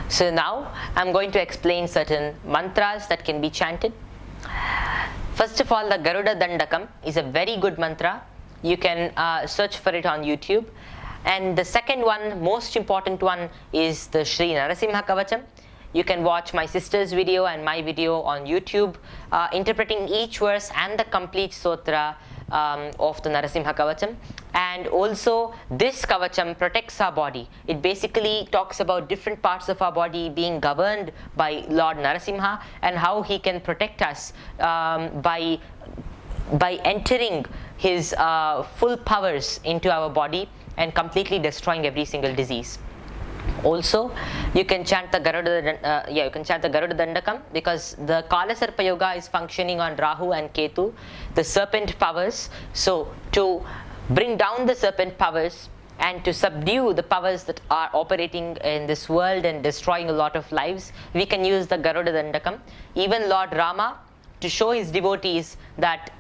So now I'm going to explain certain mantras that can be chanted. First of all, the Garuda Dandakam is a very good mantra. You can search for it on YouTube. And the second one, most important one, is the Shri Narasimha Kavacham. You can watch my sister's video and my video on YouTube, interpreting each verse and the complete sutra of the Narasimha Kavacham. And also, this Kavacham protects our body. It basically talks about different parts of our body being governed by Lord Narasimha and how he can protect us by entering his full powers into our body and completely destroying every single disease. Also, you can chant the Garuda Dandakam, because the Kala Sarpa Yoga is functioning on Rahu and Ketu, the serpent powers. So to bring down the serpent powers and to subdue the powers that are operating in this world and destroying a lot of lives, we can use the Garuda Dandakam. Even Lord Rama, to show his devotees that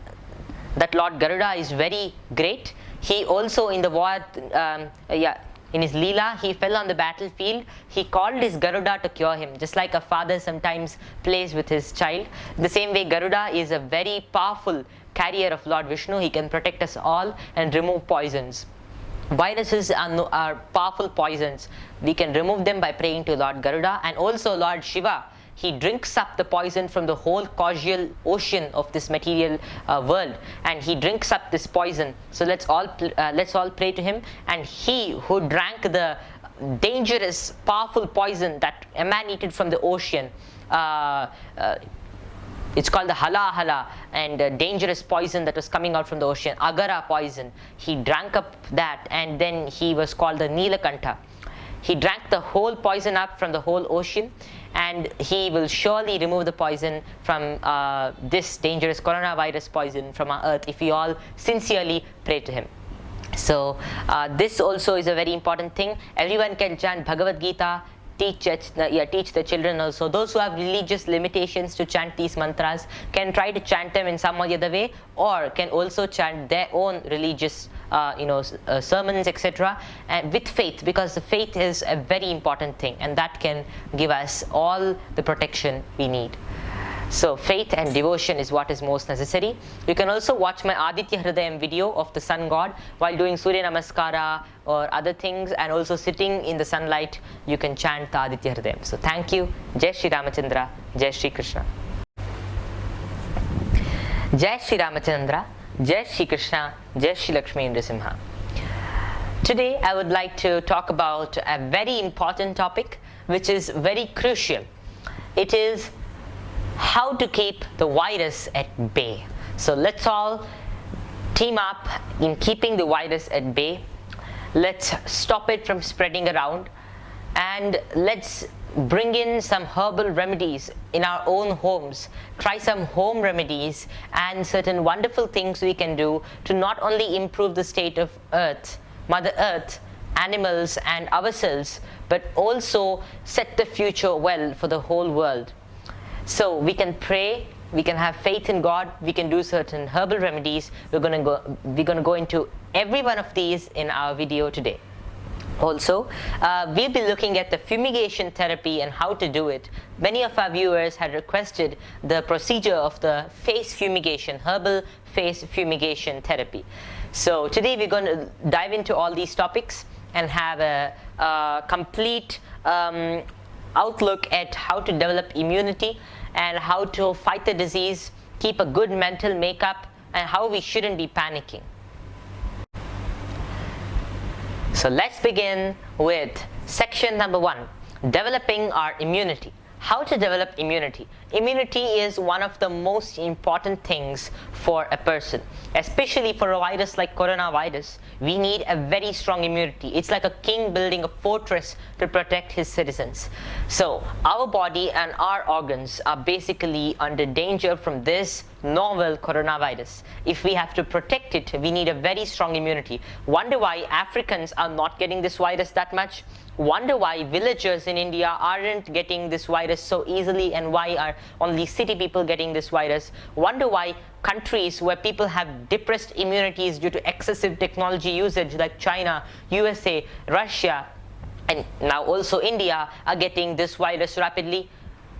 Lord Garuda is very great, he also in the war, in his Leela, he fell on the battlefield. He called his Garuda to cure him, just like a father sometimes plays with his child. The same way, Garuda is a very powerful carrier of Lord Vishnu. He can protect us all and remove poisons. Viruses are powerful poisons. We can remove them by praying to Lord Garuda. And also Lord Shiva, he drinks up the poison from the whole causal ocean of this material world, and he drinks up this poison. So let's all pray to him. And he who drank the dangerous, powerful poison that emanated from the ocean, it's called the hala and dangerous poison that was coming out from the ocean, agara poison. He drank up that, and then he was called the Nilakantha. He drank the whole poison up from the whole ocean, and he will surely remove the poison from this dangerous coronavirus poison from our earth if we all sincerely pray to him. So this also is a very important thing. Everyone can chant Bhagavad Gita, teach the children also. Those who have religious limitations to chant these mantras can try to chant them in some or the other way, or can also chant their own religious sermons, etc., and with faith, because the faith is a very important thing, and that can give us all the protection we need. So faith and devotion is what is most necessary. You can also watch my Aditya Hridayam video of the sun god while doing Surya Namaskara or other things, and also sitting in the sunlight you can chant the Aditya Hridayam. So thank you. Jai Shri Ramachandra, Jai Shri Krishna. Jai Shri Ramachandra, Jai Shri Krishna, Jai Shri Lakshmi Nrsimha. Today I would like to talk about a very important topic which is very crucial. It is how to keep the virus at bay. So let's all team up in keeping the virus at bay. Let's stop it from spreading around, and let's bring in some herbal remedies in our own homes. Try some home remedies and certain wonderful things we can do to not only improve the state of Earth, Mother Earth, animals and ourselves, but also set the future well for the whole world. So we can pray, we can have faith in God, we can do certain herbal remedies. We're going to go into every one of these in our video today. Also, we'll be looking at the fumigation therapy and how to do it. Many of our viewers had requested the procedure of the face fumigation, herbal face fumigation therapy. So today we're going to dive into all these topics and have a complete outlook at how to develop immunity and how to fight the disease, keep a good mental makeup, and how we shouldn't be panicking. So let's begin with section number 1, developing our immunity. How to develop immunity. Immunity is one of the most important things for a person, especially for a virus like coronavirus. We need a very strong immunity. It's like a king building a fortress to protect his citizens. So our body and our organs are basically under danger from this novel coronavirus. If we have to protect it, we need a very strong immunity. Wonder why Africans are not getting this virus that much? Wonder why villagers in India aren't getting this virus so easily, and why are only city people getting this virus? Wonder why countries where people have depressed immunities due to excessive technology usage like China, USA, Russia, and now also India are getting this virus rapidly.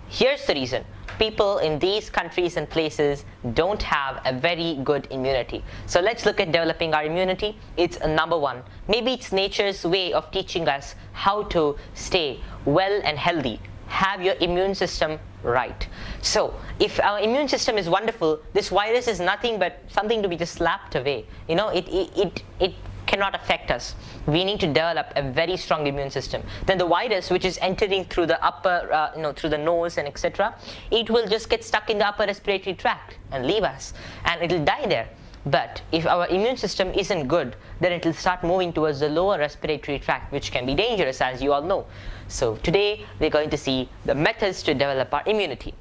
Here's the reason. People in these countries and places don't have a very good immunity. So let's look at developing our immunity. It's number one. Maybe it's nature's way of teaching us how to stay well and healthy. Have your immune system right. So if our immune system is wonderful, this virus is nothing but something to be just slapped away. It cannot affect us. We need to develop a very strong immune system. Then the virus, which is entering through the upper, through the nose and etc., it will just get stuck in the upper respiratory tract and leave us, and it will die there. But if our immune system isn't good, then it will start moving towards the lower respiratory tract, which can be dangerous, as you all know. So today we're going to see the methods to develop our immunity.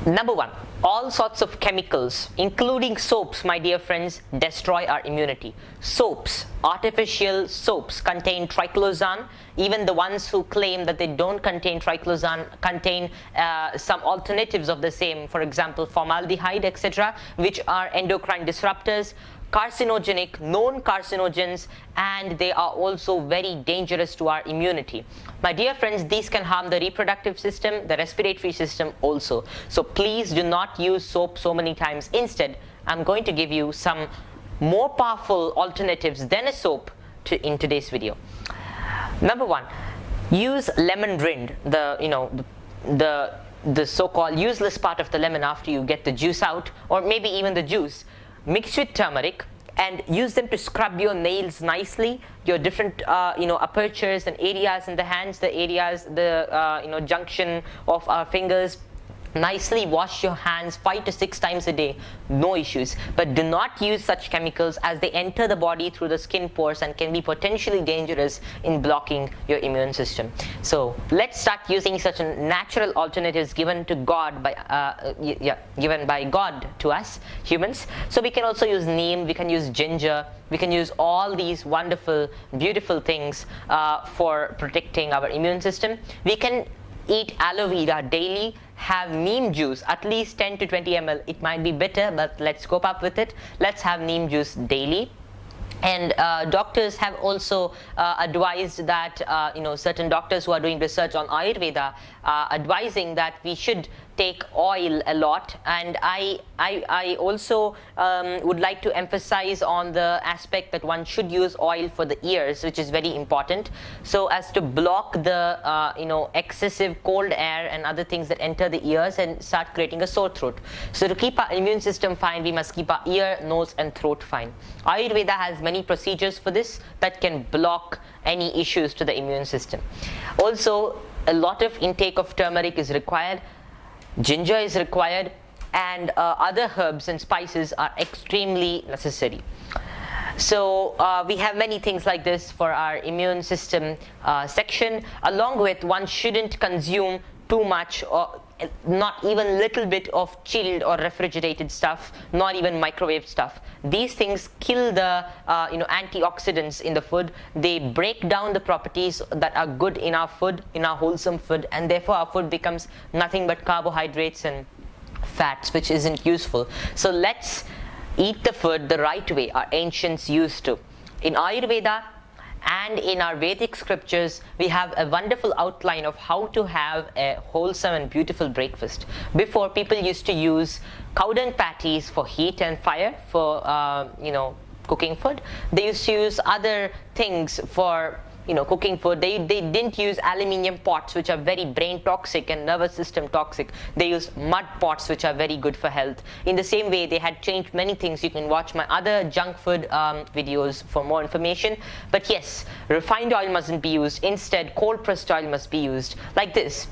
Number one, all sorts of chemicals, including soaps, my dear friends, destroy our immunity. Soaps, artificial soaps contain triclosan. Even the ones who claim that they don't contain triclosan contain some alternatives of the same, for example, formaldehyde, etc., which are endocrine disruptors, carcinogenic, known carcinogens, and they are also very dangerous to our immunity. My dear friends, these can harm the reproductive system, the respiratory system also. So please do not use soap so many times. Instead, I'm going to give you some more powerful alternatives than a soap in today's video. Number one, use lemon rind, the so-called useless part of the lemon after you get the juice out, or maybe even the juice. Mix with turmeric and use them to scrub your nails nicely, your different apertures and areas in the hands, the areas, the junction of our fingers. Nicely wash your hands 5 to 6 times a day, no issues. But do not use such chemicals, as they enter the body through the skin pores and can be potentially dangerous in blocking your immune system. So let's start using such natural alternatives given to God given by God to us humans. So we can also use neem, we can use ginger, we can use all these wonderful, beautiful things for protecting our immune system. We can eat aloe vera daily, have neem juice, at least 10 to 20 ml. It might be bitter, but let's cope up with it. Let's have neem juice daily. And doctors have also advised that, certain doctors who are doing research on Ayurveda advising that we should take oil a lot. And I also would like to emphasize on the aspect that one should use oil for the ears, which is very important, so as to block the excessive cold air and other things that enter the ears and start creating a sore throat. So to keep our immune system fine, we must keep our ear, nose and throat fine. Ayurveda has many procedures for this that can block any issues to the immune system. Also, a lot of intake of turmeric is required, ginger is required, and other herbs and spices are extremely necessary. So we have many things like this for our immune system section. Along with, one shouldn't consume too much, or not even little bit of chilled or refrigerated stuff, not even microwave stuff. These things kill the antioxidants in the food. They break down the properties that are good in our food, in our wholesome food, and therefore our food becomes nothing but carbohydrates and fats, which isn't useful. So let's eat the food the right way our ancients used to. In Ayurveda and in our Vedic scriptures, we have a wonderful outline of how to have a wholesome and beautiful breakfast. Before, people used to use cow dung patties for heat and fire, for cooking food. They used to use other things for cooking food. They didn't use aluminium pots, which are very brain toxic and nervous system toxic. They used mud pots, which are very good for health. In the same way, they had changed many things. You can watch my other junk food videos for more information. But yes, refined oil mustn't be used. Instead, cold pressed oil must be used, like this.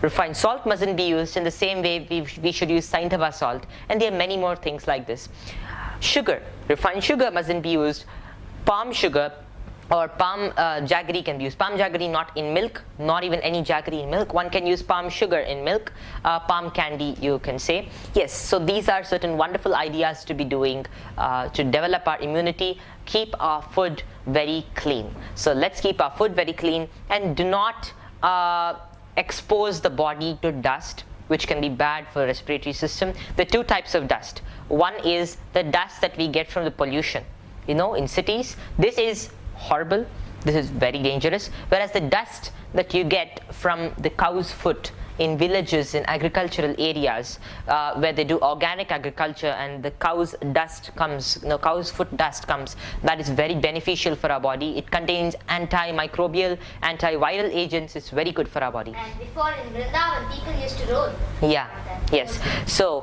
Refined salt mustn't be used. In the same way, we should use Saintava salt. And there are many more things like this. Sugar, refined sugar mustn't be used. Palm sugar or palm jaggery can be used. Palm jaggery not in milk, not even any jaggery in milk. One can use palm sugar in milk, palm candy, you can say. Yes, so these are certain wonderful ideas to be doing to develop our immunity. Keep our food very clean. So let's keep our food very clean, and do not expose the body to dust, which can be bad for the respiratory system. There are two types of dust. One is the dust that we get from the pollution. In cities, this is horrible. This is very dangerous. Whereas the dust that you get from the cow's foot in villages, in agricultural areas where they do organic agriculture, and the cow's dust comes, cow's foot dust comes, that is very beneficial for our body. It contains antimicrobial, antiviral agents. It's very good for our body. And before in Vrindavan, people used to roll. Yeah, yes. So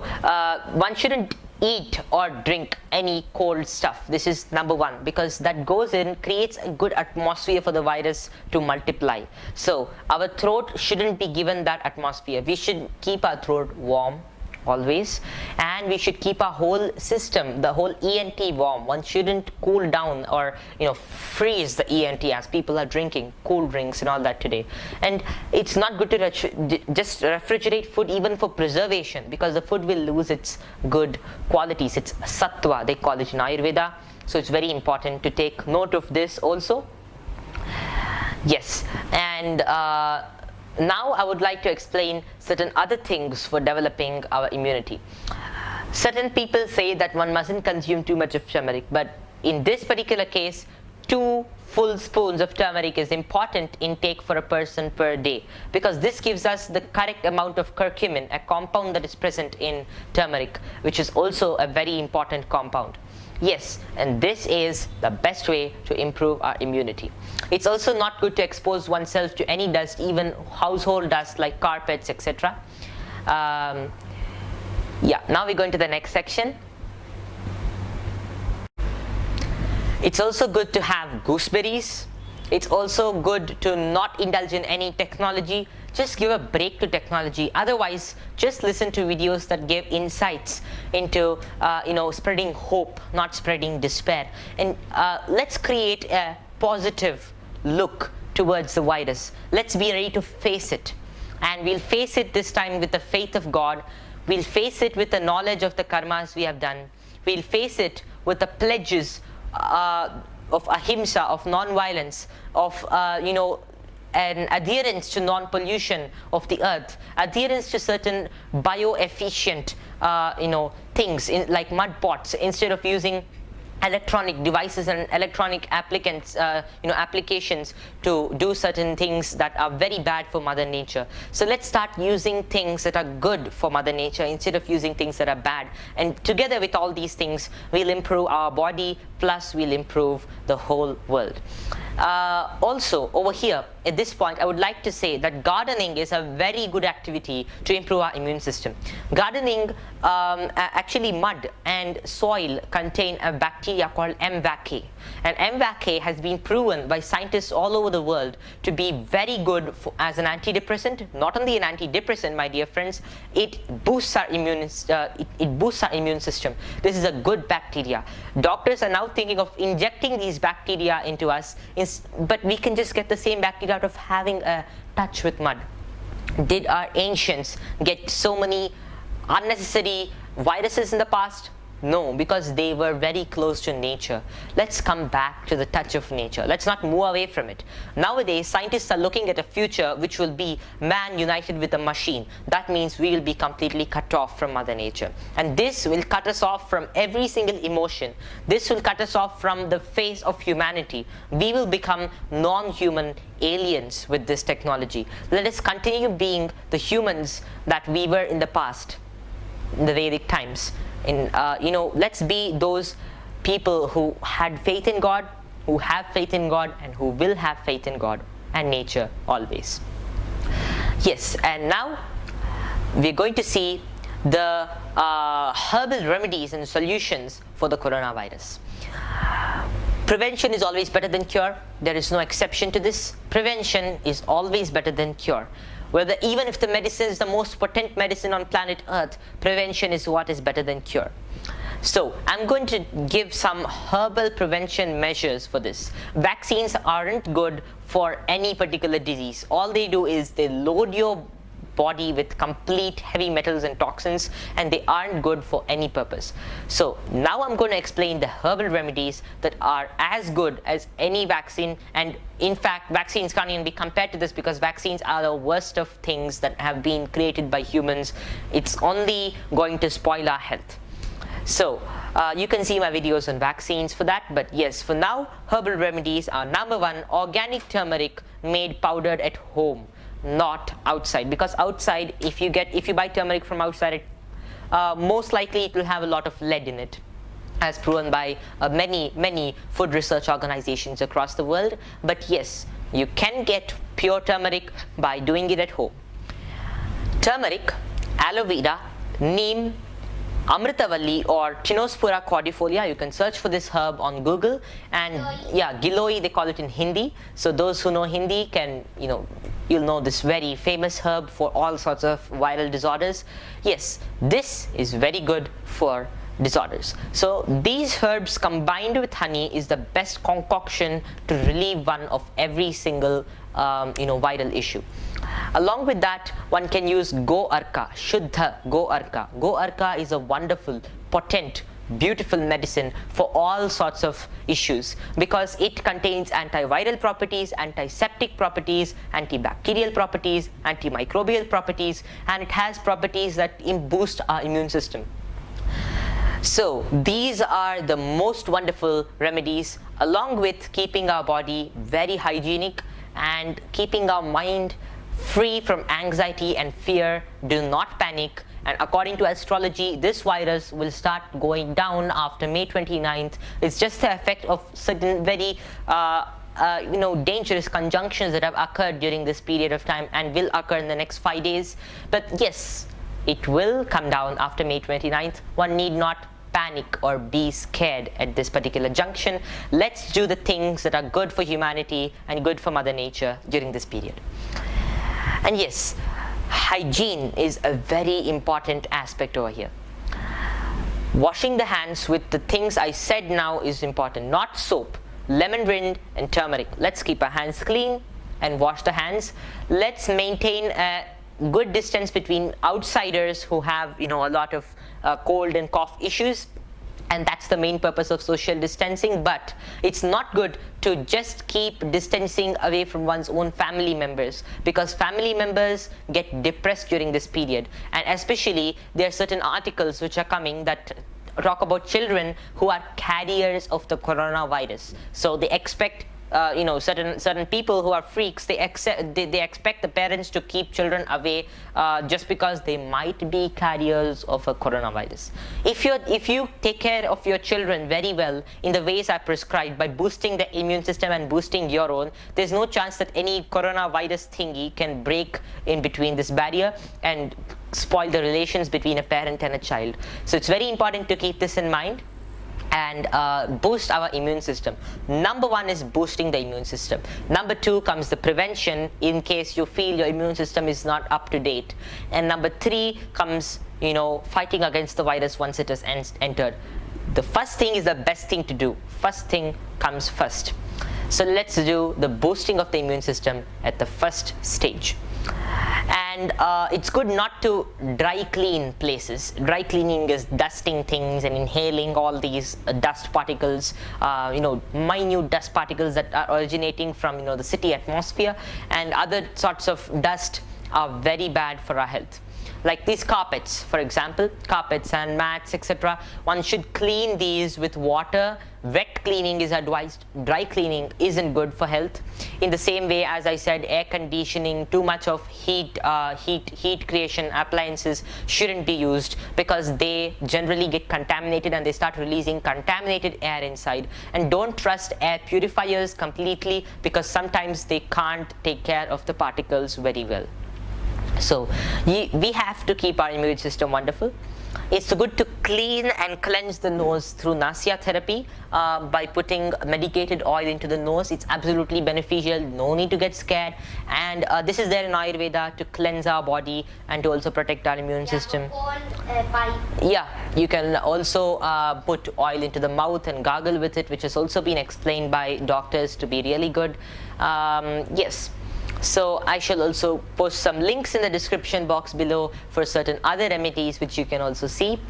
one shouldn't eat or drink any cold stuff. This is number one, because that goes in, creates a good atmosphere for the virus to multiply. So our throat shouldn't be given that atmosphere. We should keep our throat warm always, and we should keep our whole system, the whole ENT warm. One shouldn't cool down or freeze the ENT as people are drinking cool drinks and all that today. And it's not good to just refrigerate food even for preservation, because the food will lose its good qualities. It's sattva, they call it in Ayurveda. So it's very important to take note of this also. Yes, and now I would like to explain certain other things for developing our immunity. Certain people say that one mustn't consume too much of turmeric, but in this particular case, 2 full spoons of turmeric is important intake for a person per day, because this gives us the correct amount of curcumin, a compound that is present in turmeric, which is also a very important compound. Yes, and this is the best way to improve our immunity. It's also not good to expose oneself to any dust, even household dust like carpets, etc. Yeah, now we go into the next section. It's also good to have gooseberries. It's also good to not indulge in any technology. Just give a break to technology. Otherwise, just listen to videos that give insights into spreading hope, not spreading despair. And let's create a positive look towards the virus. Let's be ready to face it. And we'll face it this time with the faith of God. We'll face it with the knowledge of the karmas we have done. We'll face it with the pledges of ahimsa, of non-violence, of an adherence to non-pollution of the earth, adherence to certain bio-efficient things like mud pots, instead of using electronic devices and electronic applications to do certain things that are very bad for Mother Nature. So let's start using things that are good for Mother Nature instead of using things that are bad. And together with all these things, we'll improve our body, plus we'll improve the whole world. Also, over here, at this point, I would like to say that gardening is a very good activity to improve our immune system. Gardening, actually mud and soil contain a bacteria called M. vaccae. And M. vaccae has been proven by scientists all over the world to be very good as an antidepressant. Not only an antidepressant, my dear friends, it boosts our immune system. This is a good bacteria. Doctors are now thinking of injecting these bacteria into us, but we can just get the same bacteria out of having a touch with mud. Did our ancients get so many unnecessary viruses in the past? No, because they were very close to nature. Let's come back to the touch of nature. Let's not move away from it. Nowadays, scientists are looking at a future which will be man united with a machine. That means we will be completely cut off from Mother Nature. And this will cut us off from every single emotion. This will cut us off from the face of humanity. We will become non-human aliens with this technology. Let us continue being the humans that we were in the past, in the Vedic times. Let's be those people who had faith in God, who have faith in God, and who will have faith in God and nature always. Yes, and now we're going to see the herbal remedies and solutions for the coronavirus. Prevention is always better than cure. There is no exception to this. Prevention is always better than cure. Even if the medicine is the most potent medicine on planet Earth, prevention is what is better than cure. So I'm going to give some herbal prevention measures for this. Vaccines aren't good for any particular disease. All they do is they load your body with complete heavy metals and toxins, and they aren't good for any purpose. So now I'm going to explain the herbal remedies that are as good as any vaccine, and in fact vaccines can't even be compared to this, because vaccines are the worst of things that have been created by humans. It's only going to spoil our health. So you can see my videos on vaccines for that, but yes, for now, Herbal Remedies are number one, organic turmeric made powdered at home, not outside. Because outside, if you buy turmeric from outside, most likely it will have a lot of lead in it, as proven by many food research organizations across the world. But yes, you can get pure turmeric by doing it at home. Turmeric, aloe vera, neem, Amritavalli or Chinospora cordifolia, you can search for this herb on Google. And yeah, Giloi, they call it in Hindi. So those who know Hindi can, you'll know this very famous herb for all sorts of viral disorders. Yes, this is very good for disorders. So these herbs combined with honey is the best concoction to relieve one of every single viral issue. Along with that, one can use Go Arka, Shuddha Go Arka. Go Arka is a wonderful, potent, beautiful medicine for all sorts of issues because it contains antiviral properties, antiseptic properties, antibacterial properties, antimicrobial properties, and it has properties that boost our immune system. So these are the most wonderful remedies, along with keeping our body very hygienic and keeping our mind free from anxiety and fear. Do not panic. And according to astrology, this virus will start going down after May 29th. It's just the effect of certain very dangerous conjunctions that have occurred during this period of time and will occur in the next 5 days. But yes, it will come down after May 29th. One need not panic or be scared at this particular junction. Let's do the things that are good for humanity and good for Mother Nature during this period. And yes, hygiene is a very important aspect over here. Washing the hands with the things I said now is important, not soap, lemon rind and turmeric. Let's keep our hands clean and wash the hands. Let's maintain a good distance between outsiders who have a lot of cold and cough issues, and that's the main purpose of social distancing. But it's not good to just keep distancing away from one's own family members, because family members get depressed during this period. And especially there are certain articles which are coming that talk about children who are carriers of the coronavirus. So they expect certain people who are freaks, they expect the parents to keep children away just because they might be carriers of a coronavirus. If you take care of your children very well in the ways I prescribed, by boosting the immune system and boosting your own, there's no chance that any coronavirus thingy can break in between this barrier and spoil the relations between a parent and a child. So it's very important to keep this in mind and boost our immune system. Number one is boosting the immune system. Number two comes the prevention in case you feel your immune system is not up to date. And number three comes, fighting against the virus once it has entered. The first thing is the best thing to do. First thing comes first. So let's do the boosting of the immune system at the first stage. And it's good not to dry clean places. Dry cleaning is dusting things and inhaling all these dust particles, minute dust particles that are originating from the city atmosphere, and other sorts of dust are very bad for our health. Like these carpets, for example, carpets and mats, etc. One should clean these with water. Wet cleaning is advised. Dry cleaning isn't good for health. In the same way, as I said, air conditioning, too much of heat creation appliances shouldn't be used, because they generally get contaminated and they start releasing contaminated air inside. And don't trust air purifiers completely, because sometimes they can't take care of the particles very well. So we have to keep our immune system wonderful. It's good to clean and cleanse the nose through Nasya therapy by putting medicated oil into the nose. It's absolutely beneficial. No need to get scared. And this is there in Ayurveda to cleanse our body and to also protect our immune system. Yeah, you can also put oil into the mouth and gargle with it, which has also been explained by doctors to be really good. Yes. So I shall also post some links in the description box below for certain other remedies which you can also see.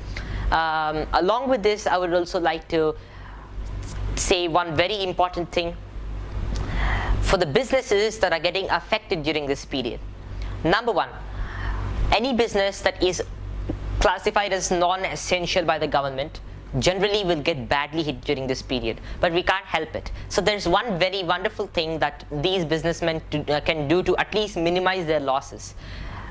Along with this, I would also like to say one very important thing for the businesses that are getting affected during this period. Number one, any business that is classified as non-essential by the government generally will get badly hit during this period, but we can't help it. So there's one very wonderful thing that these businessmen can do to at least minimize their losses.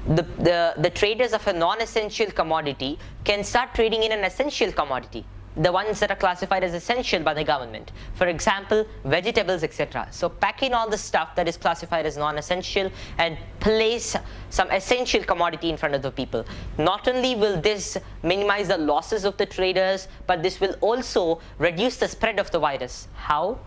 The traders of a non-essential commodity can start trading in an essential commodity, the ones that are classified as essential by the government. For example, vegetables, etc. So pack in all the stuff that is classified as non-essential and place some essential commodity in front of the people. Not only will this minimize the losses of the traders, but this will also reduce the spread of the virus. How?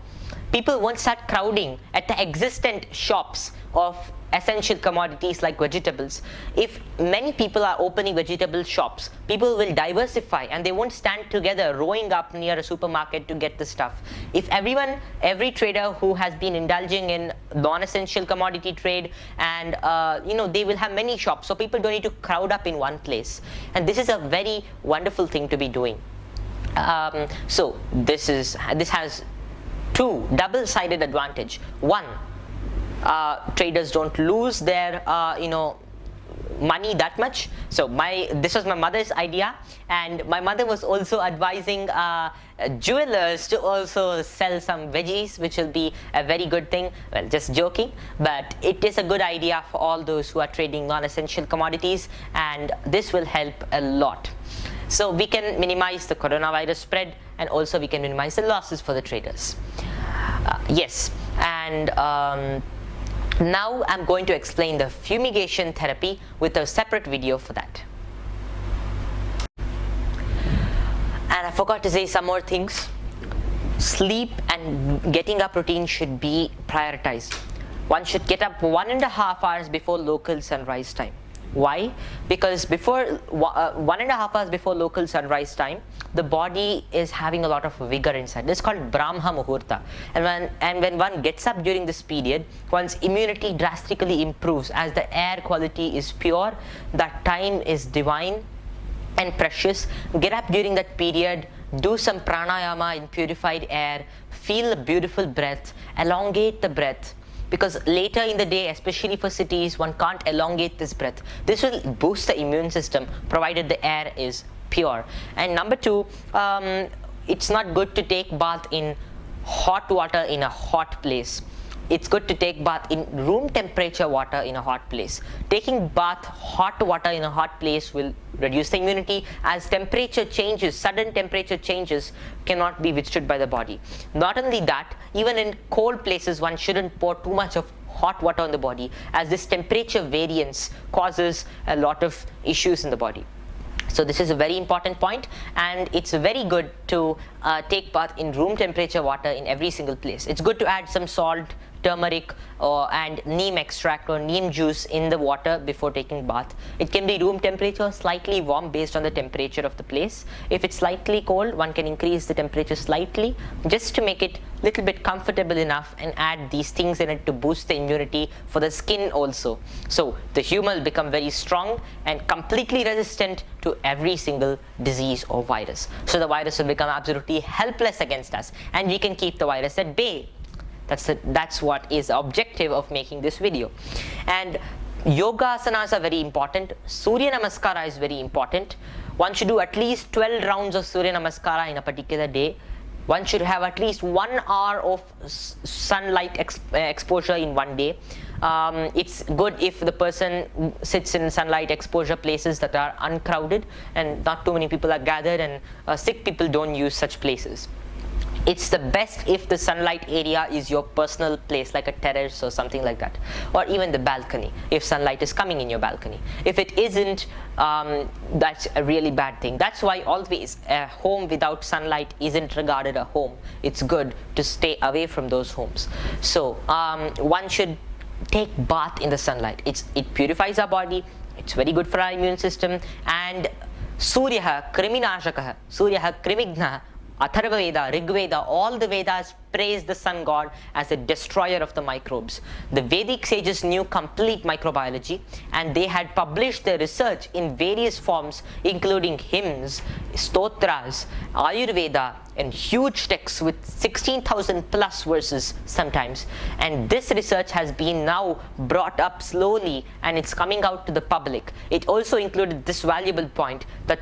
People won't start crowding at the existent shops of essential commodities like vegetables. If many people are opening vegetable shops, people will diversify and they won't stand together rowing up near a supermarket to get the stuff. If every trader who has been indulging in non-essential commodity trade, and they will have many shops, so people don't need to crowd up in one place. And this is a very wonderful thing to be doing. So this has two double-sided advantage. One, traders don't lose their money that much. So this was my mother's idea, and my mother was also advising jewelers to also sell some veggies, which will be a very good thing. Well, just joking, but it is a good idea for all those who are trading non-essential commodities, and this will help a lot. So we can minimize the coronavirus spread, and also we can minimize the losses for the traders. Yes, and now I'm going to explain the fumigation therapy with a separate video for that. And I forgot to say some more things. Sleep and getting up routine should be prioritized. One should get up 1.5 hours before local sunrise time. Why? Because before 1.5 hours before local sunrise time, the body is having a lot of vigor inside. This is called Brahma Muhurta. And when one gets up during this period, one's immunity drastically improves as the air quality is pure, that time is divine and precious. Get up during that period, do some pranayama in purified air, feel a beautiful breath, elongate the breath. Because later in the day, especially for cities, one can't elongate this breath. This will boost the immune system, provided the air is pure. And number two, it's not good to take bath in hot water in a hot place. It's good to take bath in room temperature water in a hot place. Taking bath hot water in a hot place will reduce the immunity, as temperature changes, sudden temperature changes cannot be withstood by the body. Not only that, even in cold places one shouldn't pour too much of hot water on the body, as this temperature variance causes a lot of issues in the body. So this is a very important point, and it's very good to take bath in room temperature water in every single place. It's good to add some salt, turmeric and neem extract or neem juice in the water before taking bath. It can be room temperature, slightly warm based on the temperature of the place. If it's slightly cold, one can increase the temperature slightly just to make it a little bit comfortable enough, and add these things in it to boost the immunity for the skin also. So the human will become very strong and completely resistant to every single disease or virus. So the virus will become absolutely helpless against us, and we can keep the virus at bay. That's what is the objective of making this video. And yoga asanas are very important. Surya Namaskara is very important. One should do at least 12 rounds of Surya Namaskara in a particular day. One should have at least 1 hour of sunlight exposure in one day. It's good if the person sits in sunlight exposure places that are uncrowded and not too many people are gathered, and sick people don't use such places. It's the best if the sunlight area is your personal place, like a terrace or something like that, or even the balcony if sunlight is coming in your balcony. If it isn't, that's a really bad thing. That's why always a home without sunlight isn't regarded a home. It's good to stay away from those homes. So one should take bath in the sunlight. It purifies our body. It's very good for our immune system. And Suryaha kriminashakah, Suryaha krimigna Atharva Veda, Rig Veda, all the Vedas praise the sun god as a destroyer of the microbes. The Vedic sages knew complete microbiology, and they had published their research in various forms, including hymns, stotras, Ayurveda, and huge texts with 16,000 plus verses sometimes. And this research has been now brought up slowly, and it's coming out to the public. It also included this valuable point that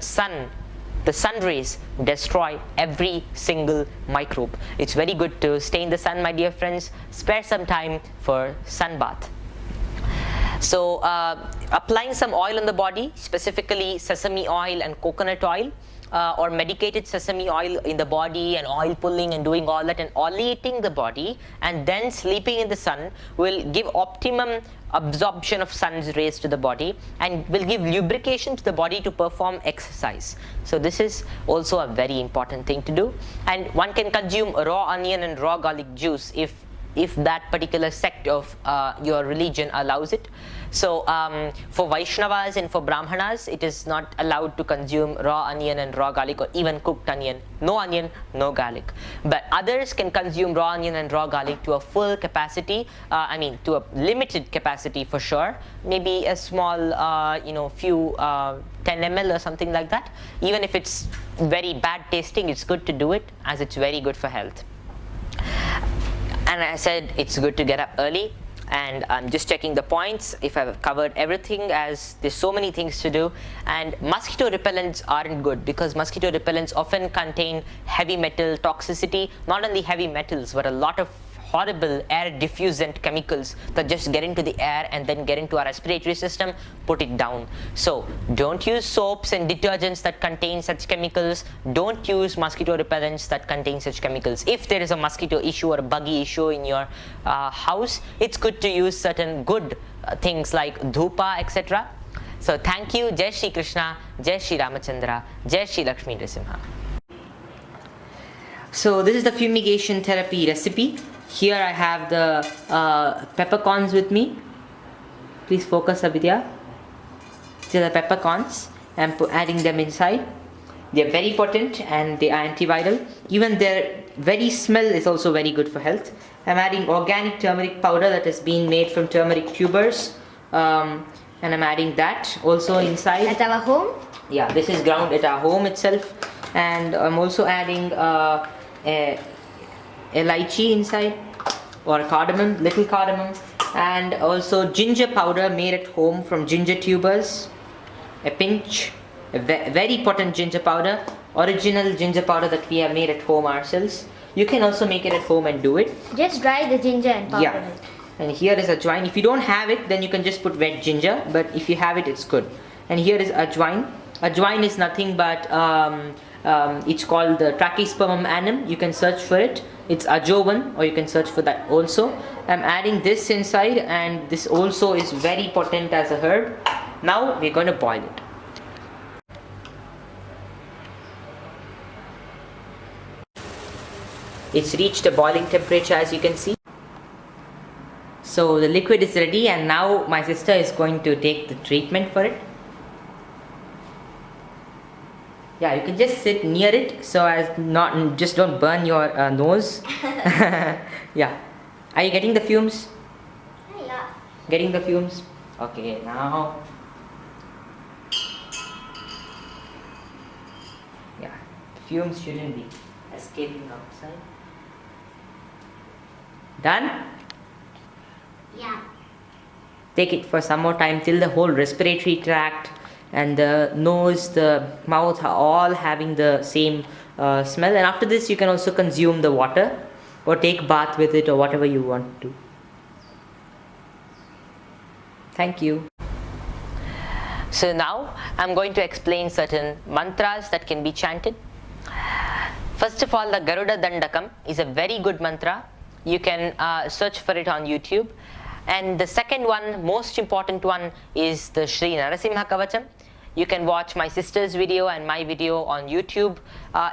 the sun rays destroy every single microbe. It's very good to stay in the sun, my dear friends. Spare some time for sun bath. So applying some oil on the body, specifically sesame oil and coconut oil, or medicated sesame oil in the body, and oil pulling and doing all that, and oleating the body and then sleeping in the sun will give optimum absorption of sun's rays to the body and will give lubrication to the body to perform exercise. So this is also a very important thing to do. And one can consume raw onion and raw garlic juice if that particular sect of your religion allows it. So for Vaishnavas and for Brahmanas, it is not allowed to consume raw onion and raw garlic, or even cooked onion. No onion, no garlic. But others can consume raw onion and raw garlic to a full capacity, to a limited capacity for sure. Maybe a small, few 10 ml or something like that. Even if it's very bad tasting, it's good to do it, as it's very good for health. And I said it's good to get up early, and I'm just checking the points if I've covered everything, as there's so many things to do. And mosquito repellents aren't good, because mosquito repellents often contain heavy metal toxicity. Not only heavy metals, but a lot of horrible air diffusant chemicals that just get into the air and then get into our respiratory system, put it down. So don't use soaps and detergents that contain such chemicals. Don't use mosquito repellents that contain such chemicals. If there is a mosquito issue or a buggy issue in your house, it's good to use certain good things like dhupa, etc. So thank you. Jai Shri Krishna, Jai Shri Ramachandra, Jai Shri Lakshmi Nrsimha. So this is the fumigation therapy recipe. Here I have the peppercorns with me. Please focus, Abhigya. These are the peppercorns. I'm adding them inside. They are very potent and they are antiviral. Even their very smell is also very good for health. I'm adding organic turmeric powder that has been made from turmeric tubers. And I'm adding that also inside. At our home? Yeah, this is ground at our home itself. And I'm also adding elaichi inside, or cardamom, little cardamom, and also ginger powder made at home from ginger tubers, a pinch, a very potent ginger powder, original ginger powder that we have made at home ourselves. You can also make it at home and do it. Just dry the ginger and powder Yeah, it. and here is ajwain. If you don't have it, then you can just put wet ginger, but if you have it, it's good. And here is ajwain. Ajwain is nothing but it's called the Trachispermum annum. You can search for it. It's ajovan, or you can search for that also. I'm adding this inside, and this also is very potent as a herb. Now we're going to boil it. It's reached a boiling temperature, as you can see. So the liquid is ready, and now my sister is going to take the treatment for it. Yeah, you can just sit near it so as just don't burn your nose. Yeah. Are you getting the fumes? Yeah. Getting the fumes? Okay, now. Yeah, the fumes shouldn't be escaping outside. Done? Yeah. Take it for some more time till the whole respiratory tract and the nose, the mouth are all having the same smell. And after this, you can also consume the water or take bath with it or whatever you want to. Thank you. So now I'm going to explain certain mantras that can be chanted. First of all, the Garuda Dandakam is a very good mantra. You can search for it on YouTube. And the second one, most important one, is the Shri Narasimha Kavacham. You can watch my sister's video and my video on YouTube,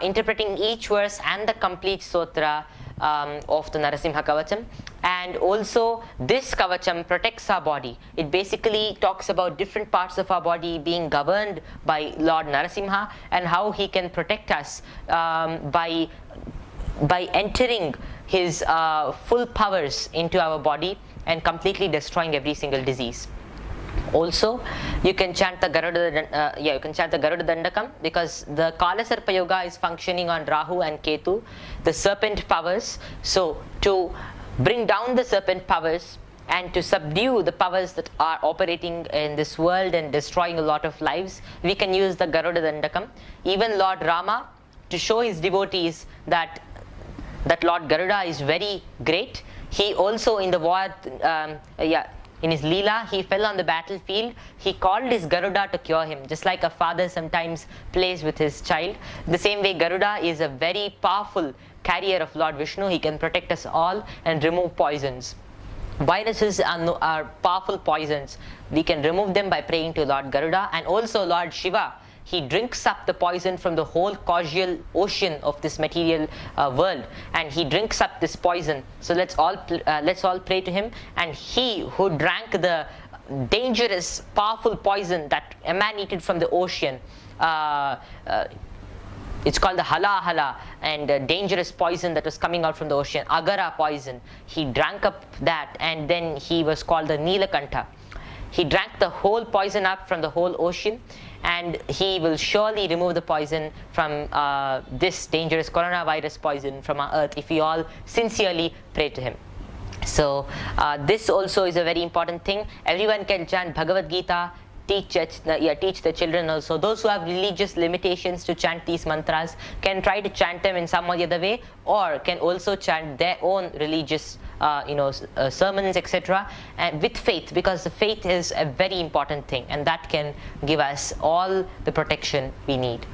interpreting each verse and the complete sutra of the Narasimha Kavacham. And also this Kavacham protects our body. It basically talks about different parts of our body being governed by Lord Narasimha and how he can protect us by entering his full powers into our body and completely destroying every single disease. Also, you can chant the Garuda Dandakam, because the Kalasarpa Yoga is functioning on Rahu and Ketu, the serpent powers. So to bring down the serpent powers and to subdue the powers that are operating in this world and destroying a lot of lives, we can use the Garuda Dandakam. Even Lord Rama, to show his devotees that Lord Garuda is very great, he also in the war, in his Leela, he fell on the battlefield. He called his Garuda to cure him, just like a father sometimes plays with his child. The same way, Garuda is a very powerful carrier of Lord Vishnu. He can protect us all and remove poisons. Viruses are powerful poisons. We can remove them by praying to Lord Garuda. And also Lord Shiva, he drinks up the poison from the whole causal ocean of this material world, and he drinks up this poison. So let's all pray to him. And he who drank the dangerous, powerful poison that emanated from the ocean, it's called the hala, and dangerous poison that was coming out from the ocean, agara poison. He drank up that, and then he was called the Nilakantha. He drank the whole poison up from the whole ocean, and he will surely remove the poison from this dangerous coronavirus poison from our earth if we all sincerely pray to him. So this also is a very important thing. Everyone can chant Bhagavad Gita, teach the children also. Those who have religious limitations to chant these mantras can try to chant them in some or the other way, or can also chant their own religious sermons, etc., and with faith, because the faith is a very important thing, and that can give us all the protection we need.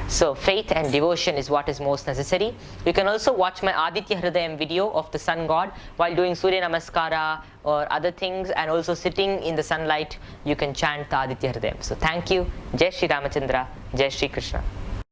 So faith and devotion is what is most necessary. You can also watch my Aditya Hridayam video of the sun god while doing Surya Namaskara or other things, and also sitting in the sunlight you can chant the Aditya Hridayam. So thank you. Jai Shri Ramachandra. Jai Shri Krishna.